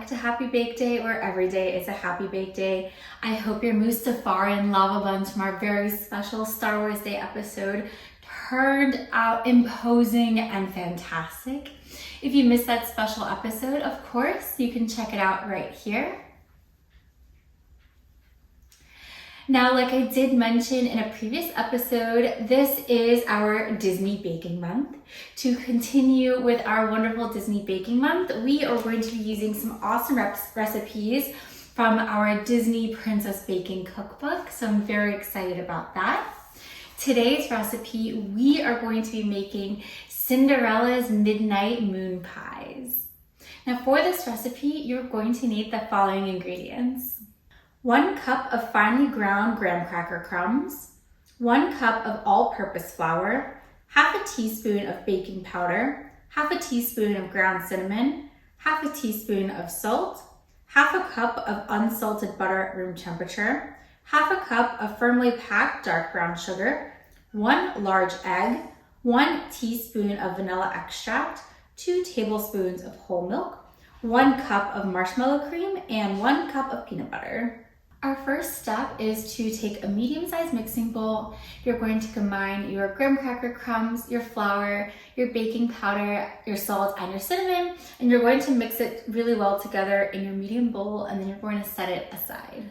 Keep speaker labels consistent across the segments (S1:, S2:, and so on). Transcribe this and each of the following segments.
S1: back to Happy Bake Day, where every day is a happy bake day. I hope your Mustafarian lava buns from our very special Star Wars Day episode turned out imposing and fantastic. If you missed that special episode, of course, you can check it out right here. Now, like I did mention in a previous episode, this is our Disney Baking Month. To continue with our wonderful Disney Baking Month, we are going to be using some awesome recipes from our Disney Princess Baking Cookbook, so I'm very excited about that. Today's recipe, we are going to be making Cinderella's Midnight Moon Pies. Now, for this recipe, you're going to need the following ingredients. 1 cup of finely ground graham cracker crumbs, 1 cup of all-purpose flour, half a teaspoon of baking powder, half a teaspoon of ground cinnamon, half a teaspoon of salt, half a cup of unsalted butter at room temperature, half a cup of firmly packed dark brown sugar, 1 large egg, 1 teaspoon of vanilla extract, 2 tablespoons of whole milk, 1 cup of marshmallow cream, and 1 cup of peanut butter. Our first step is to take a medium-sized mixing bowl. You're going to combine your graham cracker crumbs, your flour, your baking powder, your salt, and your cinnamon, and you're going to mix it really well together in your medium bowl, and then you're going to set it aside.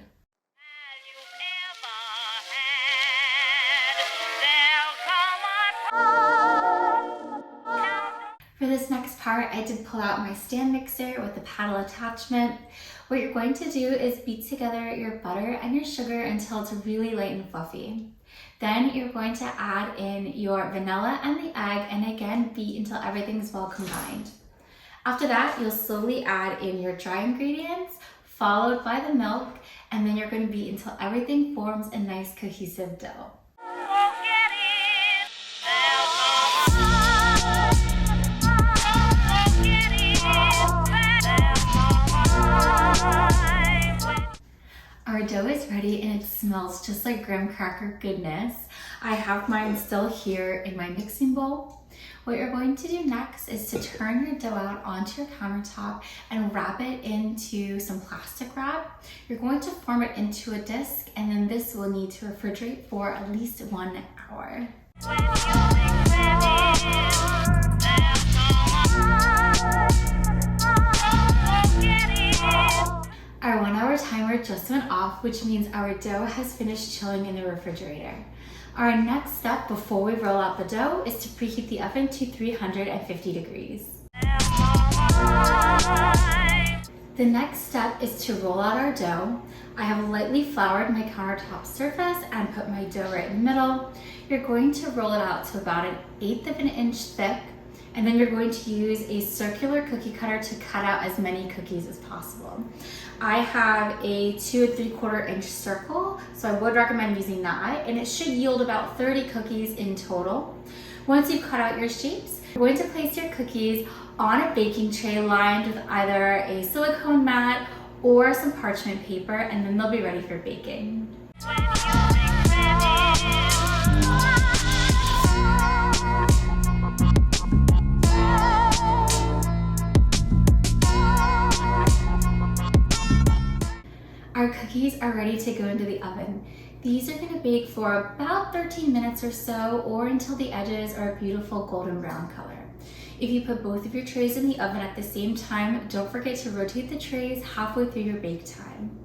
S1: For this next part, I did pull out my stand mixer with the paddle attachment. What you're going to do is beat together your butter and your sugar until it's really light and fluffy. Then you're going to add in your vanilla and the egg, and again, beat until everything's well combined. After that, you'll slowly add in your dry ingredients, followed by the milk, and then you're going to beat until everything forms a nice cohesive dough. Our dough is ready and it smells just like graham cracker goodness. I have mine still here in my mixing bowl. What you're going to do next is to turn your dough out onto your countertop and wrap it into some plastic wrap. You're going to form it into a disc, and then this will need to refrigerate for at least 1 hour. Our 1 hour timer just went off, which means our dough has finished chilling in the refrigerator. Our next step before we roll out the dough is to preheat the oven to 350 degrees. The next step is to roll out our dough. I have lightly floured my countertop surface and put my dough right in the middle. You're going to roll it out to about 1/8 of an inch thick, and then you're going to use a circular cookie cutter to cut out as many cookies as possible. I have a 2 3/4 inch circle, so I would recommend using that, and it should yield about 30 cookies in total. Once you've cut out your shapes, you're going to place your cookies on a baking tray lined with either a silicone mat or some parchment paper, and then they'll be ready for baking. Our cookies are ready to go into the oven. These are going to bake for about 13 minutes or so, or until the edges are a beautiful golden brown color. If you put both of your trays in the oven at the same time, don't forget to rotate the trays halfway through your bake time.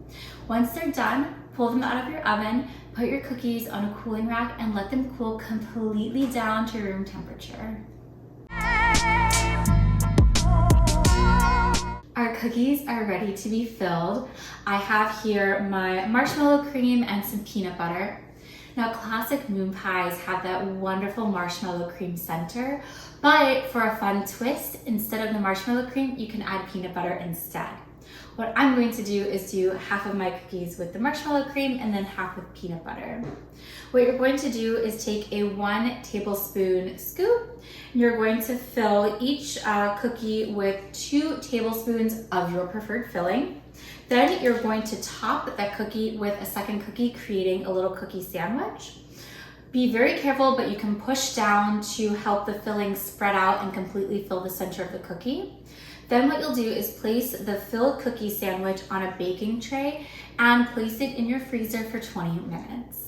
S1: Once they're done, pull them out of your oven, put your cookies on a cooling rack, and let them cool completely down to room temperature. Our cookies are ready to be filled. I have here my marshmallow cream and some peanut butter. Now, classic moon pies have that wonderful marshmallow cream center, but for a fun twist, instead of the marshmallow cream, you can add peanut butter instead. What I'm going to do is do half of my cookies with the marshmallow cream and then half with peanut butter. What you're going to do is take a 1 tablespoon scoop. You're going to fill each cookie with 2 tablespoons of your preferred filling. Then you're going to top that cookie with a second cookie, creating a little cookie sandwich. Be very careful, but you can push down to help the filling spread out and completely fill the center of the cookie. Then what you'll do is place the filled cookie sandwich on a baking tray and place it in your freezer for 20 minutes.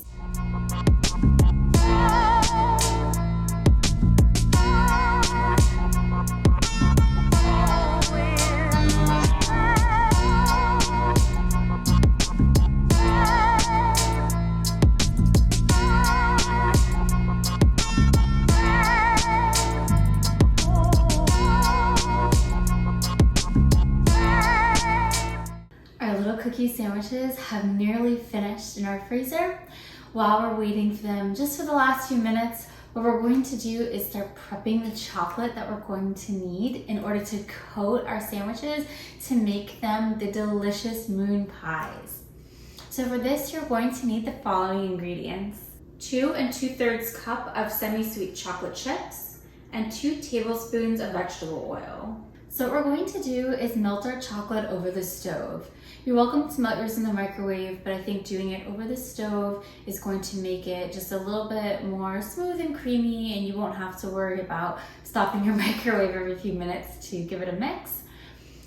S1: Our little cookie sandwiches have nearly finished in our freezer. While we're waiting for them, just for the last few minutes, what we're going to do is start prepping the chocolate that we're going to need in order to coat our sandwiches to make them the delicious moon pies. So for this, you're going to need the following ingredients: 2 2/3 cup of semi-sweet chocolate chips and 2 tablespoons of vegetable oil. So what we're going to do is melt our chocolate over the stove. You're welcome to melt yours in the microwave, but I think doing it over the stove is going to make it just a little bit more smooth and creamy, and you won't have to worry about stopping your microwave every few minutes to give it a mix.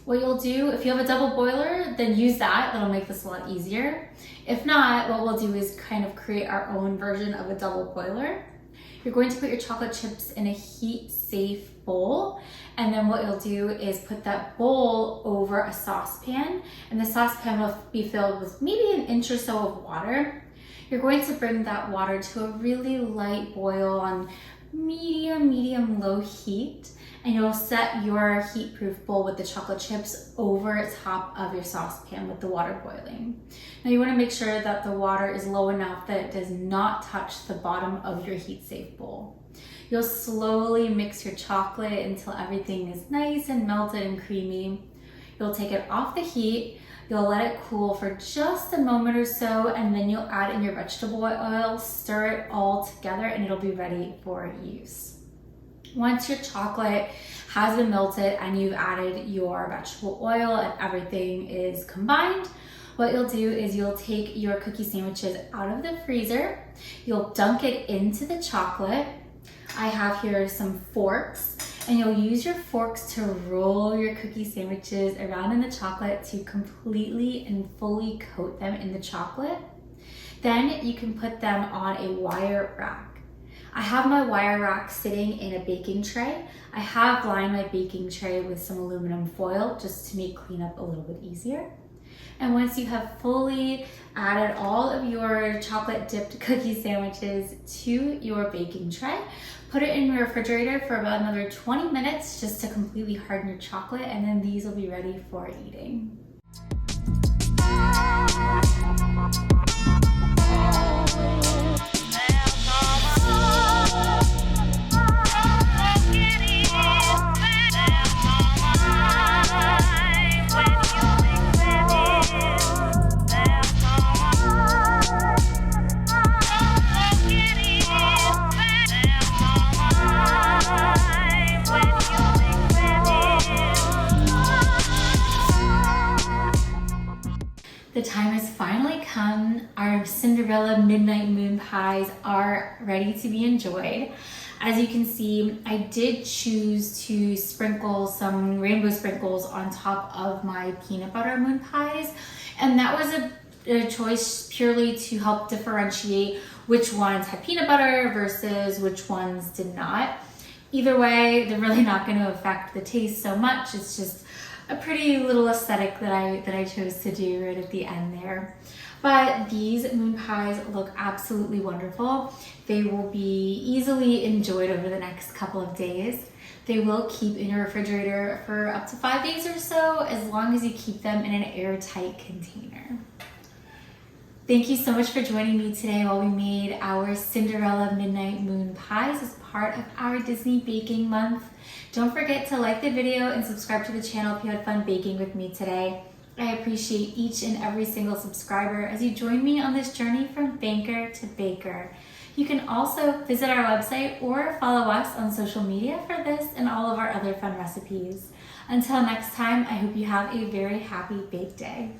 S1: What you'll do, if you have a double boiler, then use that. That'll make this a lot easier. If not, what we'll do is kind of create our own version of a double boiler. You're going to put your chocolate chips in a heat-safe bowl, and then what you'll do is put that bowl over a saucepan, and the saucepan will be filled with maybe an inch or so of water. You're going to bring that water to a really light boil on medium-low heat, and you'll set your heat-proof bowl with the chocolate chips over top of your saucepan with the water boiling. Now you want to make sure that the water is low enough that it does not touch the bottom of your heat-safe bowl. You'll slowly mix your chocolate until everything is nice and melted and creamy. You'll take it off the heat, you'll let it cool for just a moment or so, and then you'll add in your vegetable oil, stir it all together, and it'll be ready for use. Once your chocolate has been melted and you've added your vegetable oil and everything is combined, what you'll do is you'll take your cookie sandwiches out of the freezer, you'll dunk it into the chocolate. I have here some forks, and you'll use your forks to roll your cookie sandwiches around in the chocolate to completely and fully coat them in the chocolate. Then you can put them on a wire rack. I have my wire rack sitting in a baking tray. I have lined my baking tray with some aluminum foil just to make cleanup a little bit easier. And once you have fully added all of your chocolate dipped cookie sandwiches to your baking tray, put it in your refrigerator for about another 20 minutes just to completely harden your chocolate, and then these will be ready for eating. The time has finally come. Our Cinderella midnight moon pies are ready to be enjoyed. As you can see, I did choose to sprinkle some rainbow sprinkles on top of my peanut butter moon pies, and that was a choice purely to help differentiate which ones had peanut butter versus which ones did not. Either way, they're really not going to affect the taste so much. It's just a pretty little aesthetic that I chose to do right at the end there. But these moon pies look absolutely wonderful. They will be easily enjoyed over the next couple of days. They will keep in your refrigerator for up to 5 days or so, as long as you keep them in an airtight container. Thank you so much for joining me today while we made our Cinderella midnight moon pies as part of our Disney Baking Month. Don't forget to like the video and subscribe to the channel if you had fun baking with me today. I appreciate each and every single subscriber as you join me on this journey from banker to baker. You can also visit our website or follow us on social media for this and all of our other fun recipes. Until next time, I hope you have a very happy bake day.